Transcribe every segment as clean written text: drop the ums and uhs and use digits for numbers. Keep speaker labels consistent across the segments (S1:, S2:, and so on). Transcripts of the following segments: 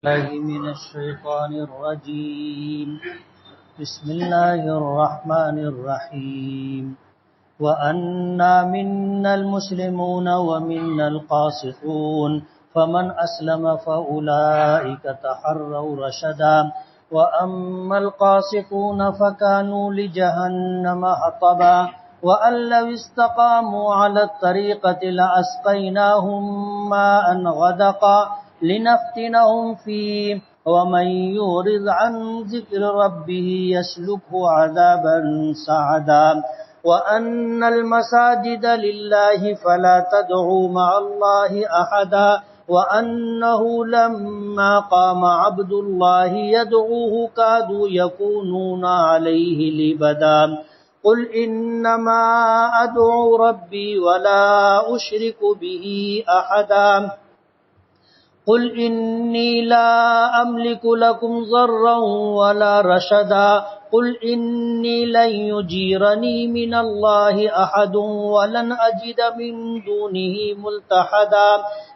S1: الله من الشيطان الرجيم. بسم الله الرحمن الرحيم. وأنا منا المسلمون ومنا القاسطون فمن أسلم فأولئك تحروا رشدا وأما القاسطون فكانوا لجهنم حطبا وأن لو استقاموا على الطريقة لأسقيناهم ماء غدقا لنفتنهم فيه ومن يعرض عن ذكر ربه يسلكه عذابا صعدا وأن المساجد لله فلا تدعوا مع الله أحدا وأنه لما قام عبد الله يدعوه كادوا يكونون عليه لبدا قل إنما أدعو ربي ولا أشرك به أحدا قل إني لا أملك لكم ضرا ولا رشدا قل إني لن يجيرني من الله أحد ولن أجد من دونه ملتحدا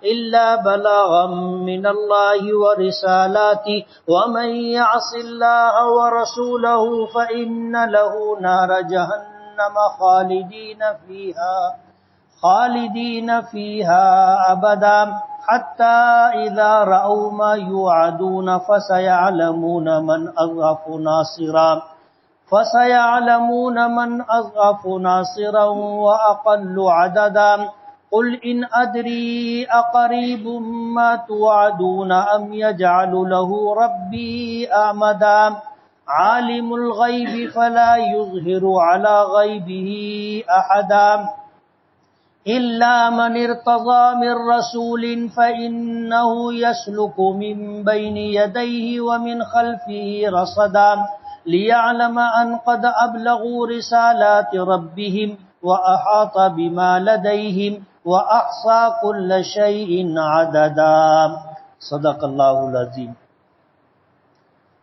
S1: إلا بلاغا من الله ورسالاته ومن يعص الله ورسوله فإن له نار جهنم خالدين فيها أبدا حتى إذا رأوا ما يوعدون فسيعلمون من أضعف ناصرا وأقل عددا قل إن أدري أقريب ما توعدون أم يجعل له ربي أمدا عالم الغيب فلا يظهر على غيبه أحدا إلا من ارتضى من رسول فإنه يسلك من بين يديه ومن خلفه رصدا ليعلم أن قد أبلغوا رسالات ربهم وأحاط بما لديهم وأحصى كل شيء عددا. صدق الله العظيم.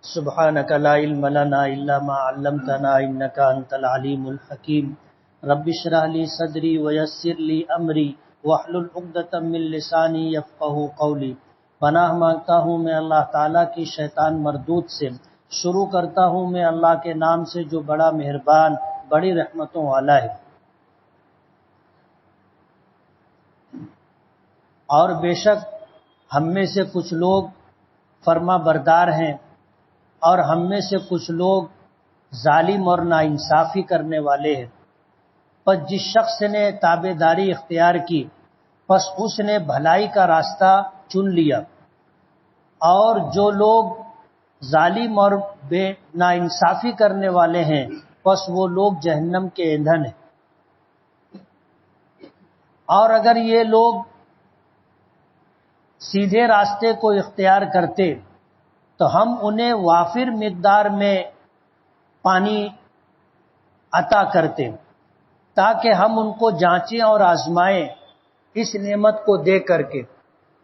S1: سبحانك لا علم لنا إلا ما علمتنا إنك أنت العليم الحكيم. رب اشرح لي صدری ویسر لی امری واحلل عقدۃ من لسانی یفقہوا قولی. پناہ مانگتا ہوں میں اللہ تعالیٰ کی شیطان مردود سے. شروع کرتا ہوں میں اللہ کے نام سے جو بڑا مہربان بڑی رحمتوں والا ہے. اور بے شک ہم میں سے کچھ لوگ فرما بردار ہیں اور ہم میں سے کچھ لوگ ظالم اور ناانصافی کرنے والے ہیں. پس جس شخص نے تابعداری اختیار کی پس اس نے بھلائی کا راستہ چن لیا، اور جو لوگ ظالم اور بے ناانصافی کرنے والے ہیں پس وہ لوگ جہنم کے ایندھن ہیں. اور اگر یہ لوگ سیدھے راستے کو اختیار کرتے تو ہم انہیں وافر مقدار میں پانی عطا کرتے تاکہ ہم ان کو جانچیں اور آزمائیں اس نعمت کو دے کر کے.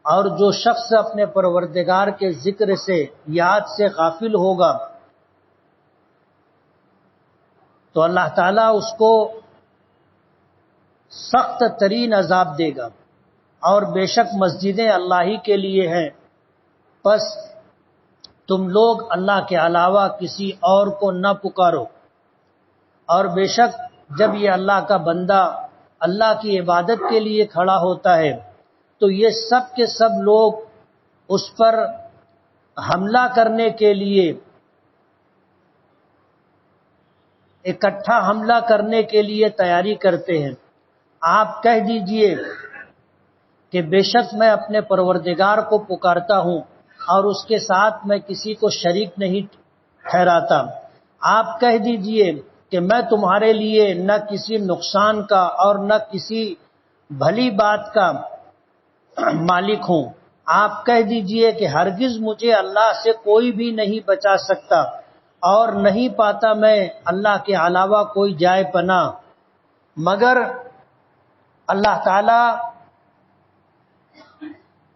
S1: اور جو شخص اپنے پروردگار کے ذکر سے یاد سے غافل ہوگا تو اللہ تعالیٰ اس کو سخت ترین عذاب دے گا. اور بے شک مسجدیں اللہ ہی کے لیے ہیں، پس تم لوگ اللہ کے علاوہ کسی اور کو نہ پکارو. اور بے شک جب یہ اللہ کا بندہ اللہ کی عبادت کے لیے کھڑا ہوتا ہے تو یہ سب کے سب لوگ اس پر حملہ کرنے کے لیے اکٹھا حملہ کرنے کے لیے تیاری کرتے ہیں. آپ کہہ دیجئے کہ بے شک میں اپنے پروردگار کو پکارتا ہوں اور اس کے ساتھ میں کسی کو شریک نہیں ٹھہراتا. آپ کہہ دیجئے کہ میں تمہارے لیے نہ کسی نقصان کا اور نہ کسی بھلی بات کا مالک ہوں. آپ کہہ دیجئے کہ ہرگز مجھے اللہ سے کوئی بھی نہیں بچا سکتا اور نہیں پاتا میں اللہ کے علاوہ کوئی جائے پناہ، مگر اللہ تعالی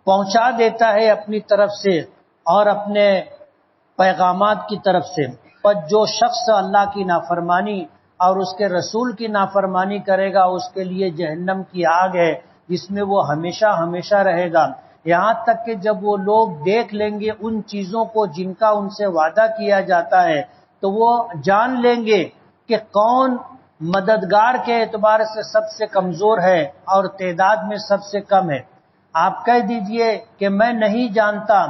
S1: پہنچا دیتا ہے اپنی طرف سے اور اپنے پیغامات کی طرف سے. پر جو شخص اللہ کی نافرمانی اور اس کے رسول کی نافرمانی کرے گا اس کے لیے جہنم کی آگ ہے جس میں وہ ہمیشہ ہمیشہ رہے گا. یہاں تک کہ جب وہ لوگ دیکھ لیں گے ان چیزوں کو جن کا ان سے وعدہ کیا جاتا ہے تو وہ جان لیں گے کہ کون مددگار کے اعتبار سے سب سے کمزور ہے اور تعداد میں سب سے کم ہے۔ آپ کہہ دیجئے کہ میں نہیں جانتا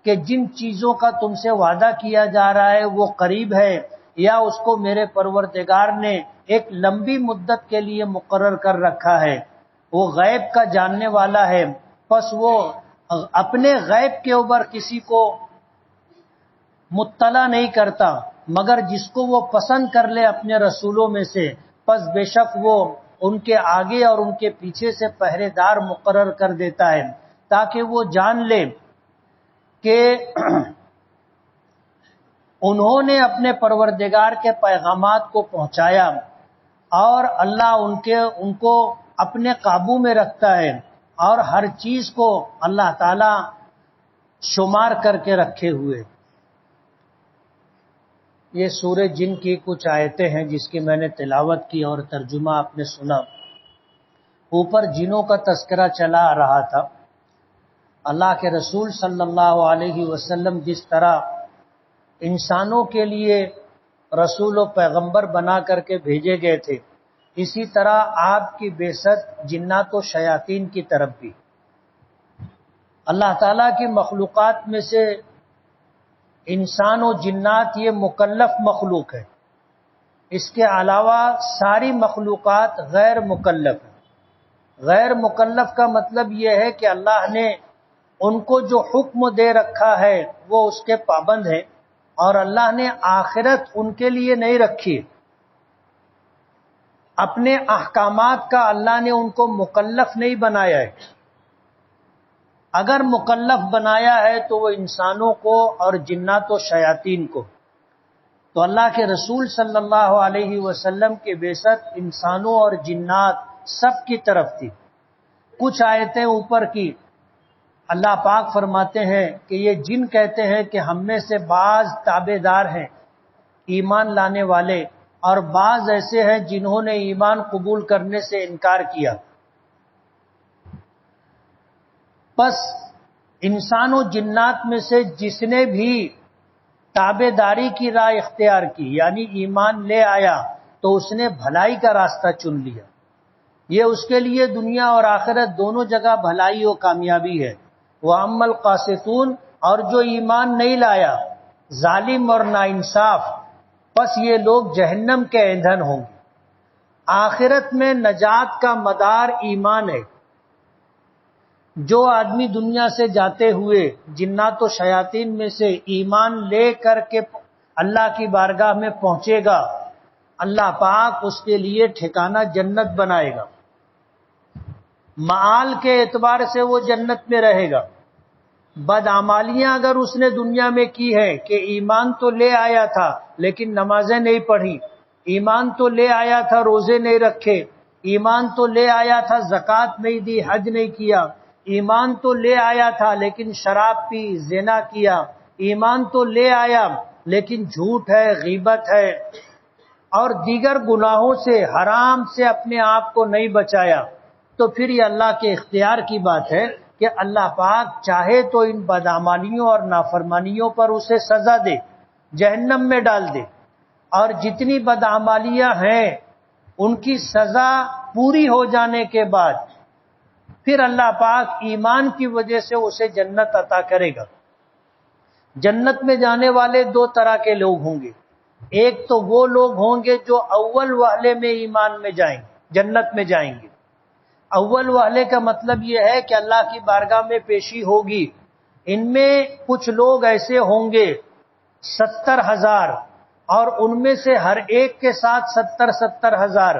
S1: کہ جن چیزوں کا تم سے وعدہ کیا جا رہا ہے وہ قریب ہے یا اس کو میرے پروردگار نے ایک لمبی مدت کے لیے مقرر کر رکھا ہے۔ وہ غیب کا جاننے والا ہے، پس وہ اپنے غیب کے اوپر کسی کو مطلع نہیں کرتا مگر جس کو وہ پسند کر لے اپنے رسولوں میں سے، پس بے شک وہ ان کے آگے اور ان کے پیچھے سے پہرے دار مقرر کر دیتا ہے تاکہ وہ جان لے کہ انہوں نے اپنے پروردگار کے پیغامات کو پہنچایا اور اللہ ان کو اپنے قابو میں رکھتا ہے اور ہر چیز کو اللہ تعالی شمار کر کے رکھے ہوئے۔ یہ سورہ جن کی کچھ آیتیں ہیں جس کی میں نے تلاوت کی اور ترجمہ آپ نے سنا۔ اوپر جنوں کا تذکرہ چلا آ رہا تھا۔ اللہ کے رسول صلی اللہ علیہ وسلم جس طرح انسانوں کے لیے رسول و پیغمبر بنا کر کے بھیجے گئے تھے، اسی طرح آپ کی بعثت جنات و شیاطین کی طرف بھی۔ اللہ تعالیٰ کی مخلوقات میں سے انسان و جنات یہ مکلف مخلوق ہے، اس کے علاوہ ساری مخلوقات غیر مکلف ہیں۔ غیر مکلف کا مطلب یہ ہے کہ اللہ نے ان کو جو حکم دے رکھا ہے وہ اس کے پابند ہیں اور اللہ نے آخرت ان کے لیے نہیں رکھی۔ اپنے احکامات کا اللہ نے ان کو مکلف نہیں بنایا ہے۔ اگر مکلف بنایا ہے تو وہ انسانوں کو اور جنات و شیاطین کو۔ تو اللہ کے رسول صلی اللہ علیہ وسلم کی بعثت انسانوں اور جنات سب کی طرف تھی۔ کچھ آیتیں اوپر کی اللہ پاک فرماتے ہیں کہ یہ جن کہتے ہیں کہ ہم میں سے بعض تابع دار ہیں ایمان لانے والے اور بعض ایسے ہیں جنہوں نے ایمان قبول کرنے سے انکار کیا۔ پس انسان و جنات میں سے جس نے بھی تابع داری کی راہ اختیار کی یعنی ایمان لے آیا تو اس نے بھلائی کا راستہ چن لیا۔ یہ اس کے لیے دنیا اور آخرت دونوں جگہ بھلائی و کامیابی ہے۔ وَأَمَّا الْقَاسِطُونَ اور جو ایمان نہیں لایا، ظالم اور ناانصاف، پس یہ لوگ جہنم کے ایندھن ہوں گے۔ آخرت میں نجات کا مدار ایمان ہے۔ جو آدمی دنیا سے جاتے ہوئے جنات و شیاطین میں سے ایمان لے کر کے اللہ کی بارگاہ میں پہنچے گا، اللہ پاک اس کے لیے ٹھکانہ جنت بنائے گا۔ معال کے اعتبار سے وہ جنت میں رہے گا۔ بدعمالیاں اگر اس نے دنیا میں کی ہے کہ ایمان تو لے آیا تھا لیکن نمازیں نہیں پڑھی، ایمان تو لے آیا تھا روزے نہیں رکھے، ایمان تو لے آیا تھا زکوٰۃ نہیں دی، حج نہیں کیا، ایمان تو لے آیا تھا لیکن شراب پی، زنا کیا، ایمان تو لے آیا لیکن جھوٹ ہے، غیبت ہے اور دیگر گناہوں سے حرام سے اپنے آپ کو نہیں بچایا، تو پھر یہ اللہ کے اختیار کی بات ہے کہ اللہ پاک چاہے تو ان بدعمالیوں اور نافرمانیوں پر اسے سزا دے، جہنم میں ڈال دے، اور جتنی بدعمالیاں ہیں ان کی سزا پوری ہو جانے کے بعد پھر اللہ پاک ایمان کی وجہ سے اسے جنت عطا کرے گا۔ جنت میں جانے والے دو طرح کے لوگ ہوں گے۔ ایک تو وہ لوگ ہوں گے جو اول وہلے میں ایمان میں جائیں گے، جنت میں جائیں گے۔ اول وہلے کا مطلب یہ ہے کہ اللہ کی بارگاہ میں پیشی ہوگی۔ ان میں کچھ لوگ ایسے ہوں گے 70,000 اور ان میں سے ہر ایک کے ساتھ 70,000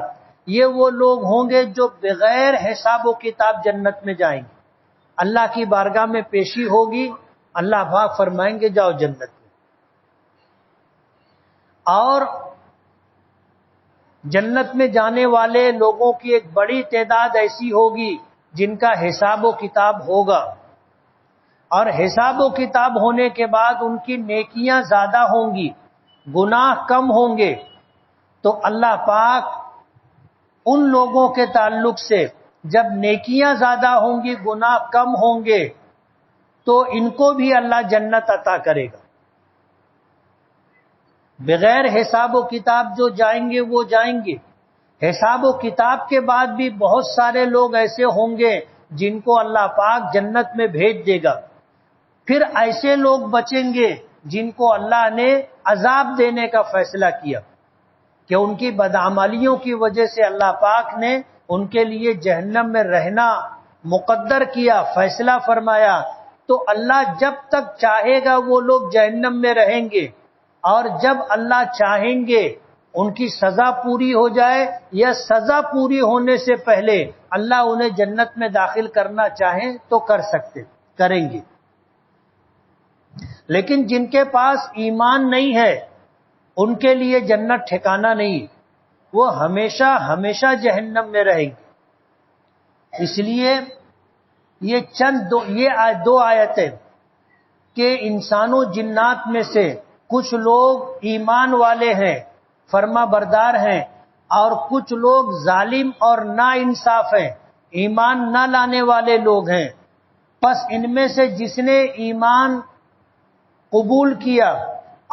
S1: یہ وہ لوگ ہوں گے جو بغیر حساب و کتاب جنت میں جائیں گے۔ اللہ کی بارگاہ میں پیشی ہوگی، اللہ پاک فرمائیں گے جاؤ جنت میں۔ اور جنت میں جانے والے لوگوں کی ایک بڑی تعداد ایسی ہوگی جن کا حساب و کتاب ہوگا، اور حساب و کتاب ہونے کے بعد ان کی نیکیاں زیادہ ہوں گی، گناہ کم ہوں گے۔ تو اللہ پاک ان لوگوں کے تعلق سے جب نیکیاں زیادہ ہوں گی، گناہ کم ہوں گے، تو ان کو بھی اللہ جنت عطا کرے گا. بغیر حساب و کتاب جو جائیں گے وہ جائیں گے. حساب و کتاب کے بعد بھی بہت سارے لوگ ایسے ہوں گے جن کو اللہ پاک جنت میں بھیج دے گا. پھر ایسے لوگ بچیں گے جن کو اللہ نے عذاب دینے کا فیصلہ کیا کہ ان کی بدعمالیوں کی وجہ سے اللہ پاک نے ان کے لیے جہنم میں رہنا مقدر کیا، فیصلہ فرمایا. تو اللہ جب تک چاہے گا وہ لوگ جہنم میں رہیں گے، اور جب اللہ چاہیں گے ان کی سزا پوری ہو جائے یا سزا پوری ہونے سے پہلے اللہ انہیں جنت میں داخل کرنا چاہیں تو کریں گے. لیکن جن کے پاس ایمان نہیں ہے ان کے لیے جنت ٹھکانہ نہیں، وہ ہمیشہ ہمیشہ جہنم میں رہیں گے. اس لیے یہ دو آیتیں کہ انسانوں جنات میں سے کچھ لوگ ایمان والے ہیں، فرما بردار ہیں، اور کچھ لوگ ظالم اور نا انصاف ہیں، ایمان نہ لانے والے لوگ ہیں. پس ان میں سے جس نے ایمان قبول کیا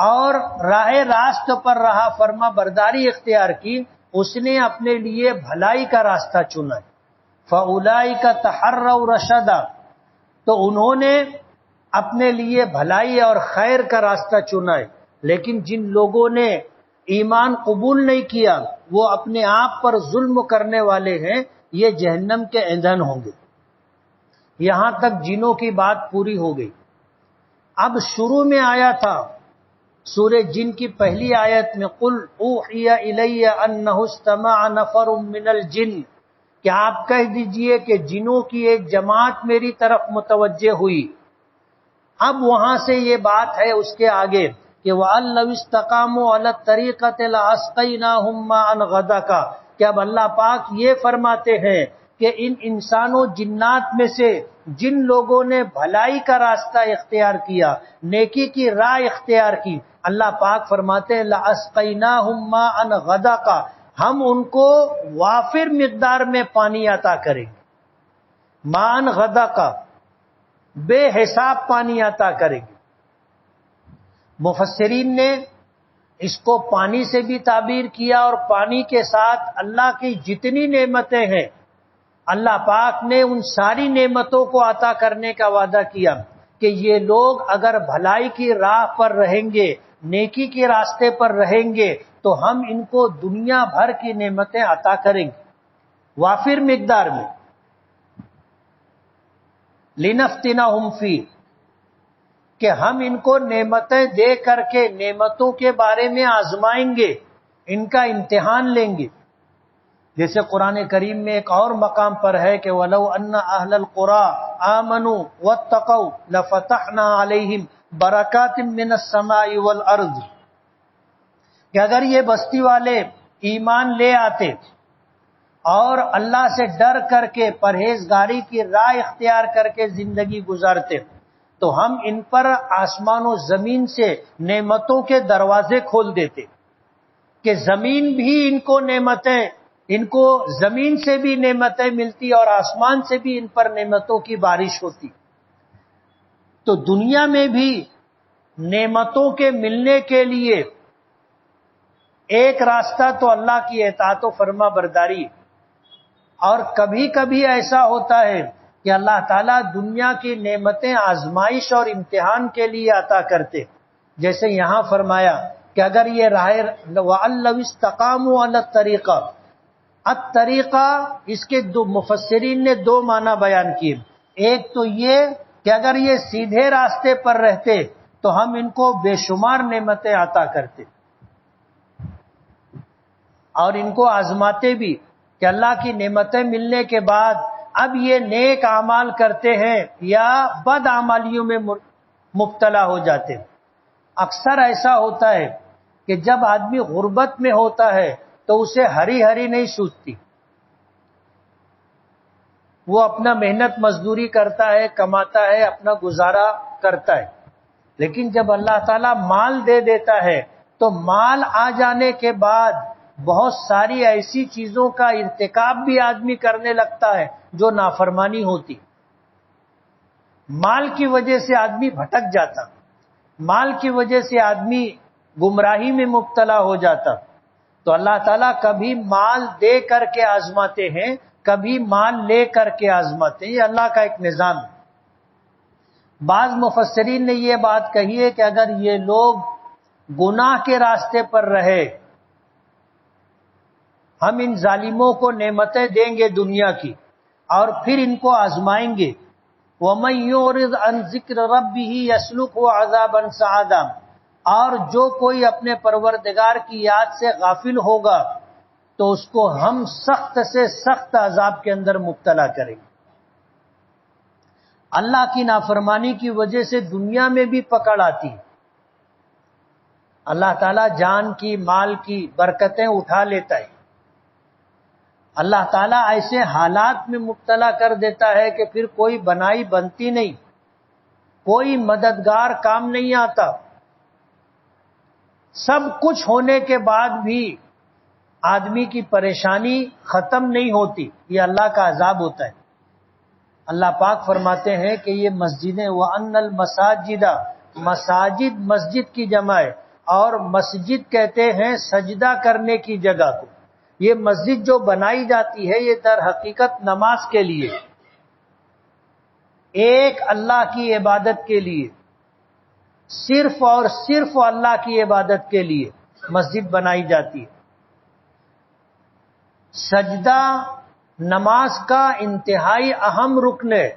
S1: اور راہ راست پر رہا، فرما برداری اختیار کی، اس نے اپنے لیے بھلائی کا راستہ چنا. فَأُولَئِكَ تَحَرَّوْا رَشَدًا، تو انہوں نے اپنے لیے بھلائی اور خیر کا راستہ چنا ہے. لیکن جن لوگوں نے ایمان قبول نہیں کیا وہ اپنے آپ پر ظلم کرنے والے ہیں، یہ جہنم کے ایندھن ہوں گے. یہاں تک جنوں کی بات پوری ہو گئی. اب شروع میں آیا تھا سورہ جن کی پہلی آیت میں قُلْ أُوحِيَ إِلَيَّ أَنَّهُ اسْتَمَعَ نَفَرٌ مِّنَ الْجِنِّ، کہ آپ کہہ دیجئے کہ جنوں کی ایک جماعت میری طرف متوجہ ہوئی. اب وہاں سے یہ بات ہے اس کے آگے کہ وَأَن لَّوِ اسْتَقَامُوا عَلَى الطَّرِيقَةِ لَأَسْقَيْنَاهُم مَّاءً غَدَقًا، کہ اب اللہ پاک یہ فرماتے ہیں کہ ان انسانوں جنات میں سے جن لوگوں نے بھلائی کا راستہ اختیار کیا، نیکی کی راہ اختیار کی، اللہ پاک فرماتے ہیں لَأَسْقَيْنَاهُم مَّاءً غَدَقًا، ہم ان کو وافر مقدار میں پانی عطا کریں گے. ماءً غَدَقًا، بے حساب پانی عطا کریں گے. مفسرین نے اس کو پانی سے بھی تعبیر کیا، اور پانی کے ساتھ اللہ کی جتنی نعمتیں ہیں اللہ پاک نے ان ساری نعمتوں کو عطا کرنے کا وعدہ کیا کہ یہ لوگ اگر بھلائی کی راہ پر رہیں گے، نیکی کے راستے پر رہیں گے، تو ہم ان کو دنیا بھر کی نعمتیں عطا کریں گے وافر مقدار میں. لِنَفْتِنَهُمْ فِيهِ، کہ ہم ان کو نعمتیں دے کر کے نعمتوں کے بارے میں آزمائیں گے، ان کا امتحان لیں گے. جیسے قرآن کریم میں ایک اور مقام پر ہے کہ وَلَوْ أَنَّ أَهْلَ الْقُرَىٰ آمَنُوا وَاتَّقَوْا لَفَتَحْنَا عَلَيْهِمْ بَرَكَاتٍ مِّنَ السَّمَاءِ وَالْأَرْضِ، کہ اگر یہ بستی والے ایمان لے آتے اور اللہ سے ڈر کر کے پرہیزگاری کی راہ اختیار کر کے زندگی گزارتے تو ہم ان پر آسمان و زمین سے نعمتوں کے دروازے کھول دیتے، کہ زمین بھی ان کو زمین سے بھی نعمتیں ملتی اور آسمان سے بھی ان پر نعمتوں کی بارش ہوتی. تو دنیا میں بھی نعمتوں کے ملنے کے لیے ایک راستہ تو اللہ کی اطاعت و فرما برداری، اور کبھی کبھی ایسا ہوتا ہے کہ اللہ تعالیٰ دنیا کی نعمتیں آزمائش اور امتحان کے لیے عطا کرتے. جیسے یہاں فرمایا کہ اگر یہ وَأَن لَّوِ اسْتَقَامُوا عَلَى الطَّرِيقَةِ، الطریقہ اس کے دو مفسرین نے دو معنی بیان کیے. ایک تو یہ کہ اگر یہ سیدھے راستے پر رہتے تو ہم ان کو بے شمار نعمتیں عطا کرتے اور ان کو آزماتے بھی کہ اللہ کی نعمتیں ملنے کے بعد اب یہ نیک اعمال کرتے ہیں یا بد اعمالیوں میں مبتلا ہو جاتے. اکثر ایسا ہوتا ہے کہ جب آدمی غربت میں ہوتا ہے تو اسے ہری ہری نہیں سوچتی، وہ اپنا محنت مزدوری کرتا ہے، کماتا ہے، اپنا گزارا کرتا ہے. لیکن جب اللہ تعالیٰ مال دے دیتا ہے تو مال آ جانے کے بعد بہت ساری ایسی چیزوں کا ارتکاب بھی آدمی کرنے لگتا ہے جو نافرمانی ہوتی. مال کی وجہ سے آدمی بھٹک جاتا، مال کی وجہ سے آدمی گمراہی میں مبتلا ہو جاتا. تو اللہ تعالیٰ کبھی مال دے کر کے آزماتے ہیں، کبھی مال لے کر کے آزماتے ہیں. یہ اللہ کا ایک نظام ہے. بعض مفسرین نے یہ بات کہی ہے کہ اگر یہ لوگ گناہ کے راستے پر رہے، ہم ان ظالموں کو نعمتیں دیں گے دنیا کی اور پھر ان کو آزمائیں گے. وَمَن يُعْرِضْ عَن ذِكْرِ رَبِّهِ يَسْلُكْهُ عَذَابًا صَعَدًا، اور جو کوئی اپنے پروردگار کی یاد سے غافل ہوگا تو اس کو ہم سخت سے سخت عذاب کے اندر مبتلا کریں گے. اللہ کی نافرمانی کی وجہ سے دنیا میں بھی پکڑ آتی ہے. اللہ تعالیٰ جان کی، مال کی برکتیں اٹھا لیتا ہے. اللہ تعالیٰ ایسے حالات میں مبتلا کر دیتا ہے کہ پھر کوئی بنائی بنتی نہیں، کوئی مددگار کام نہیں آتا. سب کچھ ہونے کے بعد بھی آدمی کی پریشانی ختم نہیں ہوتی. یہ اللہ کا عذاب ہوتا ہے. اللہ پاک فرماتے ہیں کہ یہ مسجدیں وَأَنَّ الْمَسَاجِدَ، مساجد مسجد کی جمع ہے، اور مسجد کہتے ہیں سجدہ کرنے کی جگہ کو. یہ مسجد جو بنائی جاتی ہے یہ در حقیقت نماز کے لیے، ایک اللہ کی عبادت کے لیے، صرف اور صرف اللہ کی عبادت کے لیے مسجد بنائی جاتی ہے. سجدہ نماز کا انتہائی اہم رکن ہے.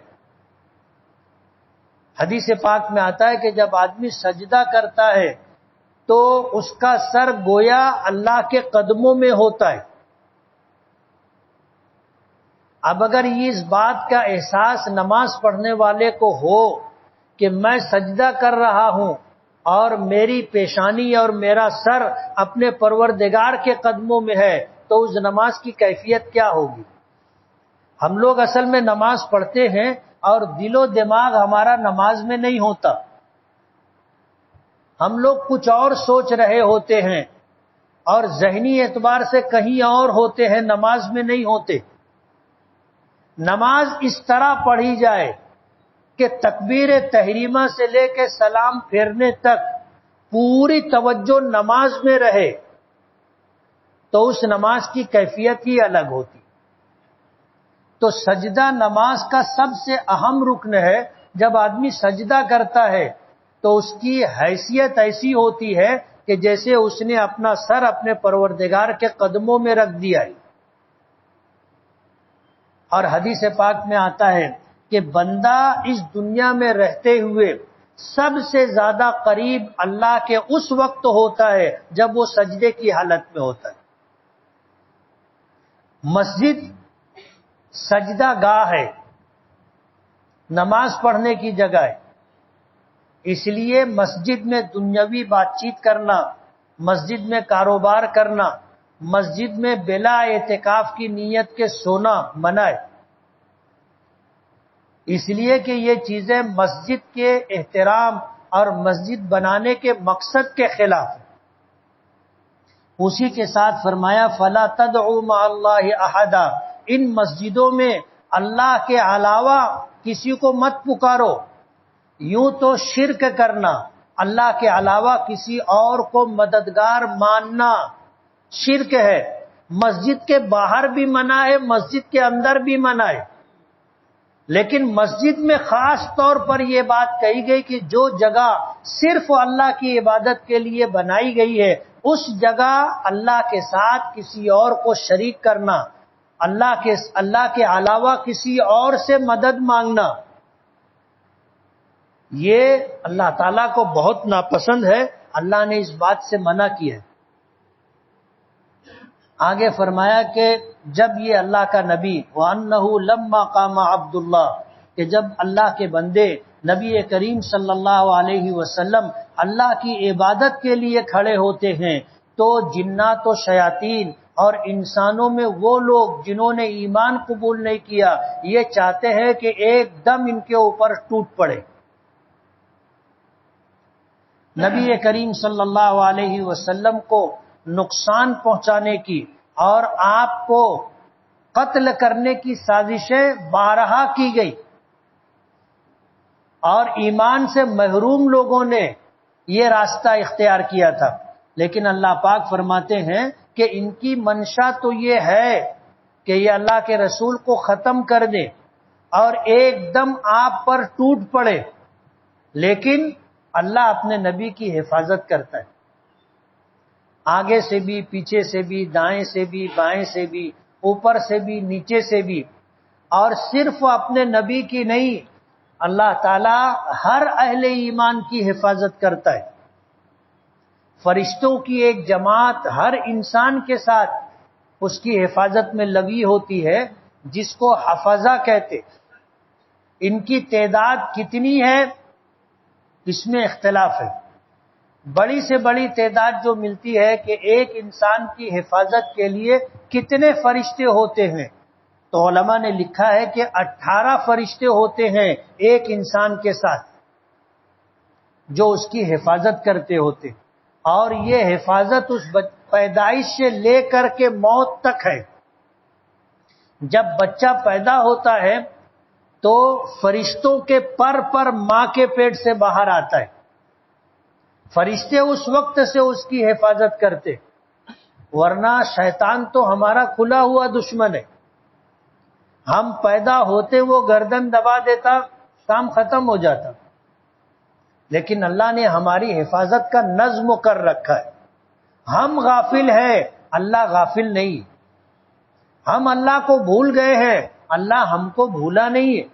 S1: حدیث پاک میں آتا ہے کہ جب آدمی سجدہ کرتا ہے تو اس کا سر گویا اللہ کے قدموں میں ہوتا ہے. اب اگر یہ اس بات کا احساس نماز پڑھنے والے کو ہو کہ میں سجدہ کر رہا ہوں اور میری پیشانی اور میرا سر اپنے پروردگار کے قدموں میں ہے، تو اس نماز کی کیفیت کیا ہوگی؟ ہم لوگ اصل میں نماز پڑھتے ہیں اور دل و دماغ ہمارا نماز میں نہیں ہوتا. ہم لوگ کچھ اور سوچ رہے ہوتے ہیں اور ذہنی اعتبار سے کہیں اور ہوتے ہیں، نماز میں نہیں ہوتے. نماز اس طرح پڑھی جائے کہ تکبیر تحریمہ سے لے کے سلام پھیرنے تک پوری توجہ نماز میں رہے تو اس نماز کی کیفیت ہی الگ ہوتی. تو سجدہ نماز کا سب سے اہم رکن ہے. جب آدمی سجدہ کرتا ہے تو اس کی حیثیت ایسی ہوتی ہے کہ جیسے اس نے اپنا سر اپنے پروردگار کے قدموں میں رکھ دیا ہے. اور حدیث پاک میں آتا ہے کہ بندہ اس دنیا میں رہتے ہوئے سب سے زیادہ قریب اللہ کے اس وقت ہوتا ہے جب وہ سجدے کی حالت میں ہوتا ہے. مسجد سجدہ گاہ ہے، نماز پڑھنے کی جگہ ہے. اس لیے مسجد میں دنیاوی بات چیت کرنا، مسجد میں کاروبار کرنا، مسجد میں بلا اعتکاف کی نیت کے سونا منع ہے. اس لیے کہ یہ چیزیں مسجد کے احترام اور مسجد بنانے کے مقصد کے خلاف ہیں. اسی کے ساتھ فرمایا فَلَا تَدْعُوا مَعَ اللَّهِ أَحَدًا، ان مسجدوں میں اللہ کے علاوہ کسی کو مت پکارو. یوں تو شرک کرنا، اللہ کے علاوہ کسی اور کو مددگار ماننا شرک ہے. مسجد کے باہر بھی منع ہے، مسجد کے اندر بھی منع ہے. لیکن مسجد میں خاص طور پر یہ بات کہی گئی کہ جو جگہ صرف اللہ کی عبادت کے لیے بنائی گئی ہے اس جگہ اللہ کے ساتھ کسی اور کو شریک کرنا، اللہ کے علاوہ کسی اور سے مدد مانگنا، یہ اللہ تعالیٰ کو بہت ناپسند ہے. اللہ نے اس بات سے منع کیا ہے. آگے فرمایا کہ جب یہ اللہ کا نبی وَأَنَّهُ لَمَّا قَامَ عَبْدُ اللَّهِ، کہ جب اللہ کے بندے نبی کریم صلی اللہ علیہ وسلم اللہ کی عبادت کے لیے کھڑے ہوتے ہیں تو جنات و شیاطین اور انسانوں میں وہ لوگ جنہوں نے ایمان قبول نہیں کیا یہ چاہتے ہیں کہ ایک دم ان کے اوپر ٹوٹ پڑے. نبی کریم صلی اللہ علیہ وسلم کو نقصان پہنچانے کی اور آپ کو قتل کرنے کی سازشیں بارہا کی گئی. اور ایمان سے محروم لوگوں نے یہ راستہ اختیار کیا تھا، لیکن اللہ پاک فرماتے ہیں کہ ان کی منشا تو یہ ہے کہ یہ اللہ کے رسول کو ختم کر دے اور ایک دم آپ پر ٹوٹ پڑے، لیکن اللہ اپنے نبی کی حفاظت کرتا ہے، آگے سے بھی، پیچھے سے بھی، دائیں سے بھی، بائیں سے بھی، اوپر سے بھی، نیچے سے بھی، اور صرف اپنے نبی کی نہیں، اللہ تعالی ہر اہل ایمان کی حفاظت کرتا ہے۔ فرشتوں کی ایک جماعت ہر انسان کے ساتھ اس کی حفاظت میں لگی ہوتی ہے، جس کو حفظہ کہتے۔ ان کی تعداد کتنی ہے اس میں اختلاف ہے، بڑی سے بڑی تعداد جو ملتی ہے کہ ایک انسان کی حفاظت کے لیے کتنے فرشتے ہوتے ہیں، تو علماء نے لکھا ہے کہ 18 فرشتے ہوتے ہیں ایک انسان کے ساتھ جو اس کی حفاظت کرتے ہوتے، اور یہ حفاظت اس پیدائش سے لے کر کے موت تک ہے۔ جب بچہ پیدا ہوتا ہے تو فرشتوں کے پر ماں کے پیٹ سے باہر آتا ہے، فرشتے اس وقت سے اس کی حفاظت کرتے، ورنہ شیطان تو ہمارا کھلا ہوا دشمن ہے، ہم پیدا ہوتے وہ گردن دبا دیتا، کام ختم ہو جاتا، لیکن اللہ نے ہماری حفاظت کا نظم کر رکھا ہے۔ ہم غافل ہیں، اللہ غافل نہیں، ہم اللہ کو بھول گئے ہیں، اللہ ہم کو بھولا نہیں ہے،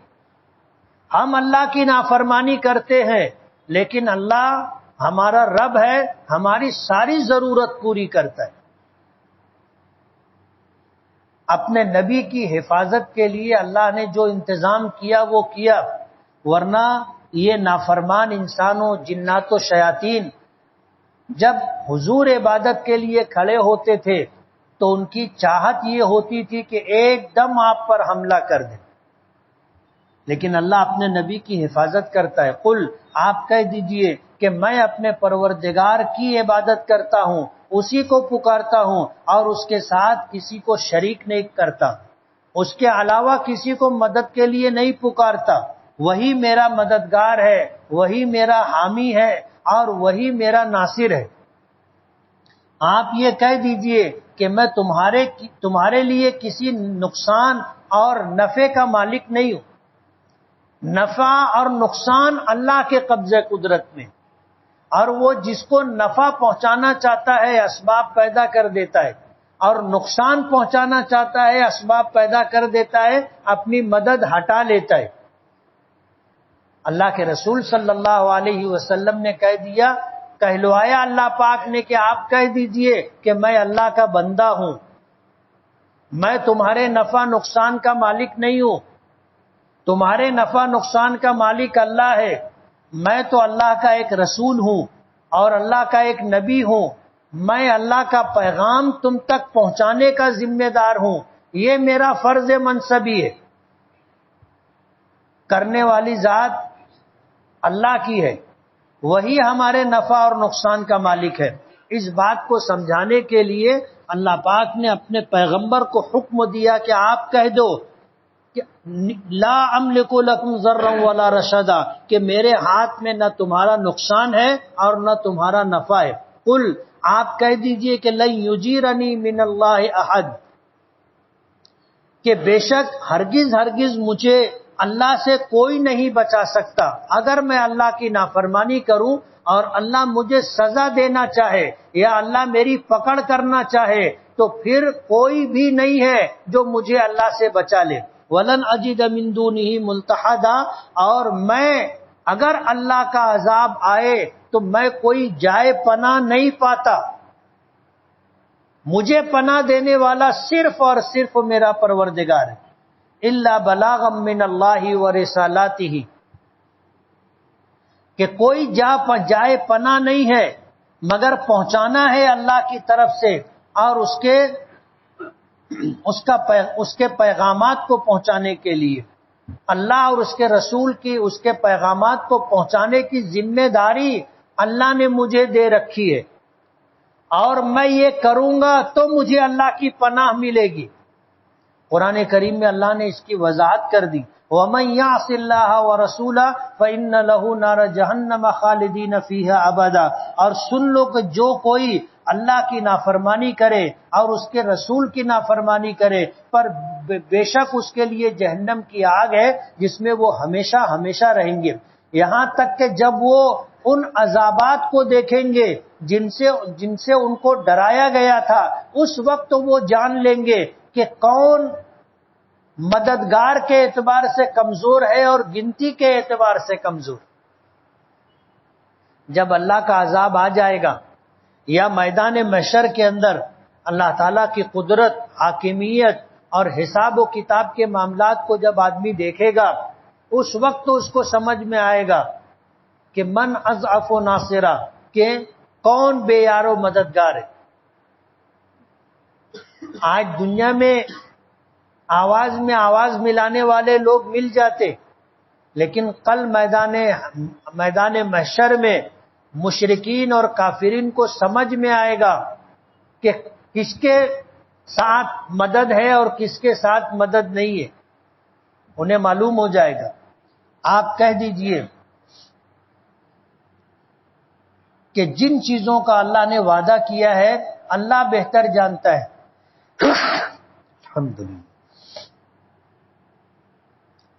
S1: ہم اللہ کی نافرمانی کرتے ہیں، لیکن اللہ ہمارا رب ہے، ہماری ساری ضرورت پوری کرتا ہے۔ اپنے نبی کی حفاظت کے لیے اللہ نے جو انتظام کیا وہ کیا، ورنہ یہ نافرمان انسانوں، جنات و شیاطین جب حضور عبادت کے لیے کھڑے ہوتے تھے تو ان کی چاہت یہ ہوتی تھی کہ ایک دم آپ پر حملہ کر دیں، لیکن اللہ اپنے نبی کی حفاظت کرتا ہے۔ قل، آپ کہہ دیجئے کہ میں اپنے پروردگار کی عبادت کرتا ہوں، اسی کو پکارتا ہوں اور اس کے ساتھ کسی کو شریک نہیں کرتا، اس کے علاوہ کسی کو مدد کے لیے نہیں پکارتا، وہی میرا مددگار ہے، وہی میرا حامی ہے اور وہی میرا ناصر ہے۔ آپ یہ کہہ دیجئے کہ میں تمہارے لیے کسی نقصان اور نفع کا مالک نہیں ہوں، نفع اور نقصان اللہ کے قبضے قدرت میں، اور وہ جس کو نفع پہنچانا چاہتا ہے اسباب پیدا کر دیتا ہے، اور نقصان پہنچانا چاہتا ہے اسباب پیدا کر دیتا ہے، اپنی مدد ہٹا لیتا ہے۔ اللہ کے رسول صلی اللہ علیہ وسلم نے کہہ دیا، کہلوایا اللہ پاک نے کہ آپ کہہ دیجئے کہ میں اللہ کا بندہ ہوں، میں تمہارے نفع نقصان کا مالک نہیں ہوں، تمہارے نفع نقصان کا مالک اللہ ہے، میں تو اللہ کا ایک رسول ہوں اور اللہ کا ایک نبی ہوں، میں اللہ کا پیغام تم تک پہنچانے کا ذمہ دار ہوں، یہ میرا فرض منصبی ہے۔ کرنے والی ذات اللہ کی ہے، وہی ہمارے نفع اور نقصان کا مالک ہے۔ اس بات کو سمجھانے کے لیے اللہ پاک نے اپنے پیغمبر کو حکم دیا کہ آپ کہہ دو کہ لا املک لکم ضرا ولا رشدا، کہ میرے ہاتھ میں نہ تمہارا نقصان ہے اور نہ تمہارا نفع ہے۔ قل، آپ کہہ دیجئے کہ لن یجیرنی من اللہ احد، کہ بے شک ہرگز مجھے اللہ سے کوئی نہیں بچا سکتا، اگر میں اللہ کی نافرمانی کروں اور اللہ مجھے سزا دینا چاہے یا اللہ میری پکڑ کرنا چاہے تو پھر کوئی بھی نہیں ہے جو مجھے اللہ سے بچا لے۔ وَلَنْ أَجِدَ مِن دُونِهِ مُلْتَحَدًا، اور میں اگر اللہ کا عذاب آئے تو میں کوئی جائے پناہ نہیں پاتا، مجھے پناہ دینے والا صرف اور صرف میرا پروردگار ہے۔ الا بلاغا من اللہ ورسالاتہ، کہ کوئی جائے پناہ نہیں ہے مگر پہنچانا ہے اللہ کی طرف سے اور اس کے پیغامات کو پہنچانے کے لیے، اللہ اور اس کے رسول کی اس کے پیغامات کو پہنچانے کی ذمہ داری اللہ نے مجھے دے رکھی ہے، اور میں یہ کروں گا تو مجھے اللہ کی پناہ ملے گی۔ قرآن کریم میں اللہ نے اس کی وضاحت کر دی، وَمَن يَعْصِ اللَّهَ وَرَسُولَهُ فَإِنَّ لَهُ نَارَ جَهَنَّمَ خَالِدِينَ فِيهَا أَبَدًا۔ اور سن لو کہ جو کوئی اللہ کی نافرمانی کرے اور اس کے رسول کی نافرمانی کرے پر بے شک اس کے لیے جہنم کی آگ ہے جس میں وہ ہمیشہ ہمیشہ رہیں گے۔ یہاں تک کہ جب وہ ان عذابات کو دیکھیں گے جن سے ان کو ڈرایا گیا تھا، اس وقت وہ جان لیں گے کہ کون مددگار کے اعتبار سے کمزور ہے اور گنتی کے اعتبار سے کمزور۔ جب اللہ کا عذاب آ جائے گا یا میدان محشر کے اندر اللہ تعالیٰ کی قدرت، حاکمیت اور حساب و کتاب کے معاملات کو جب آدمی دیکھے گا، اس وقت اس کو سمجھ میں آئے گا کہ من اضعف و ناصرہ، کہ کون بے یار و مددگار ہے۔ آج دنیا میں آواز ملانے والے لوگ مل جاتے، لیکن کل میدان محشر میں مشرکین اور کافرین کو سمجھ میں آئے گا کہ کس کے ساتھ مدد ہے اور کس کے ساتھ مدد نہیں ہے، انہیں معلوم ہو جائے گا۔ آپ کہہ دیجئے کہ جن چیزوں کا اللہ نے وعدہ کیا ہے اللہ بہتر جانتا ہے۔ الحمدللہ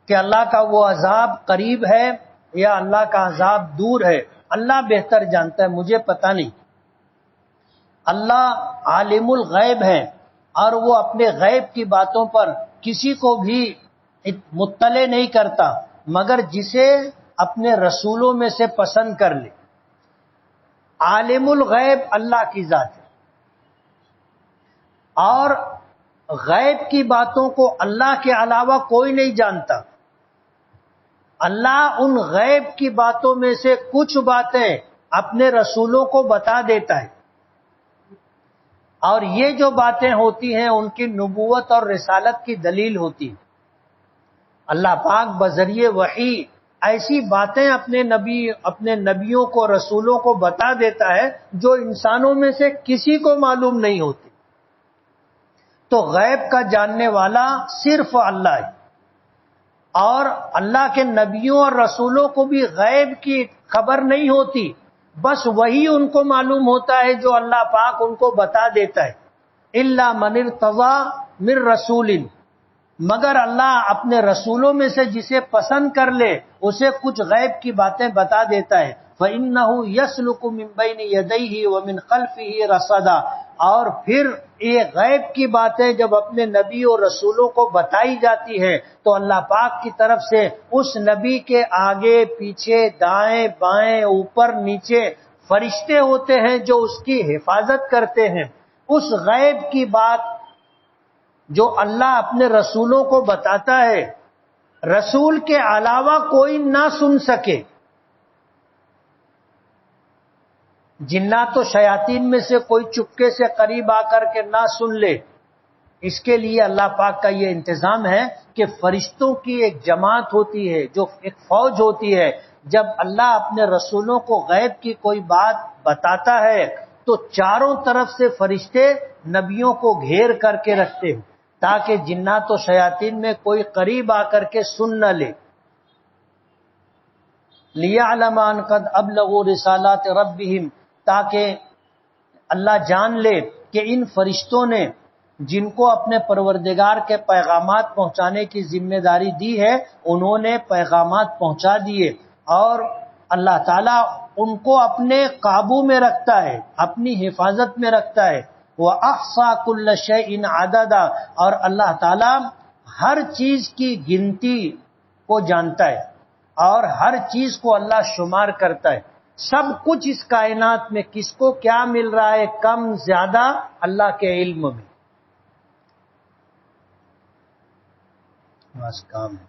S1: کہ اللہ کا وہ عذاب قریب ہے یا اللہ کا عذاب دور ہے، اللہ بہتر جانتا ہے، مجھے پتہ نہیں۔ اللہ عالم الغیب ہے اور وہ اپنے غیب کی باتوں پر کسی کو بھی مطلع نہیں کرتا مگر جسے اپنے رسولوں میں سے پسند کر لے۔ عالم الغیب اللہ کی ذات ہے، اور غیب کی باتوں کو اللہ کے علاوہ کوئی نہیں جانتا۔ اللہ ان غیب کی باتوں میں سے کچھ باتیں اپنے رسولوں کو بتا دیتا ہے، اور یہ جو باتیں ہوتی ہیں ان کی نبوت اور رسالت کی دلیل ہوتی ہے۔ اللہ پاک بذریعہ وحی ایسی باتیں اپنے نبیوں کو، رسولوں کو بتا دیتا ہے جو انسانوں میں سے کسی کو معلوم نہیں ہوتی۔ تو غیب کا جاننے والا صرف اللہ ہے، اور اللہ کے نبیوں اور رسولوں کو بھی غیب کی خبر نہیں ہوتی، بس وہی ان کو معلوم ہوتا ہے جو اللہ پاک ان کو بتا دیتا ہے۔ الا من ارتضى من رسول، مگر اللہ اپنے رسولوں میں سے جسے پسند کر لے اسے کچھ غیب کی باتیں بتا دیتا ہے۔ فَإِنَّهُ يَسْلُكُ مِن بَيْنِ يَدَيْهِ وَمِنْ خَلْفِهِ رَصَدًا، اور پھر یہ غیب کی باتیں جب اپنے نبی اور رسولوں کو بتائی جاتی ہیں تو اللہ پاک کی طرف سے اس نبی کے آگے پیچھے دائیں بائیں اوپر نیچے فرشتے ہوتے ہیں جو اس کی حفاظت کرتے ہیں۔ اس غیب کی بات جو اللہ اپنے رسولوں کو بتاتا ہے رسول کے علاوہ کوئی نہ سن سکے۔ جنات و شیاطین میں سے کوئی چپکے سے قریب آ کر کے نہ سن لے، اس کے لیے اللہ پاک کا یہ انتظام ہے کہ فرشتوں کی ایک جماعت ہوتی ہے، جو ایک فوج ہوتی ہے۔ جب اللہ اپنے رسولوں کو غیب کی کوئی بات بتاتا ہے تو چاروں طرف سے فرشتے نبیوں کو گھیر کر کے رکھتے ہیں تاکہ جنات و شیاطین میں کوئی قریب آ کر کے سن نہ لے۔ لِيَعْلَمَ أَنْ قَدْ أَبْلَغُوا رِسَالَاتِ رَبِّهِمْ، تاکہ اللہ جان لے کہ ان فرشتوں نے جن کو اپنے پروردگار کے پیغامات پہنچانے کی ذمہ داری دی ہے انہوں نے پیغامات پہنچا دیے، اور اللہ تعالیٰ ان کو اپنے قابو میں رکھتا ہے، اپنی حفاظت میں رکھتا ہے۔ وَأَحْصَى كُلَّ شَيْءٍ عَدَدًا، اور اللہ تعالیٰ ہر چیز کی گنتی کو جانتا ہے اور ہر چیز کو اللہ شمار کرتا ہے۔ سب کچھ اس کائنات میں کس کو کیا مل رہا ہے، کم زیادہ، اللہ کے علم میں۔ بس کام ہے۔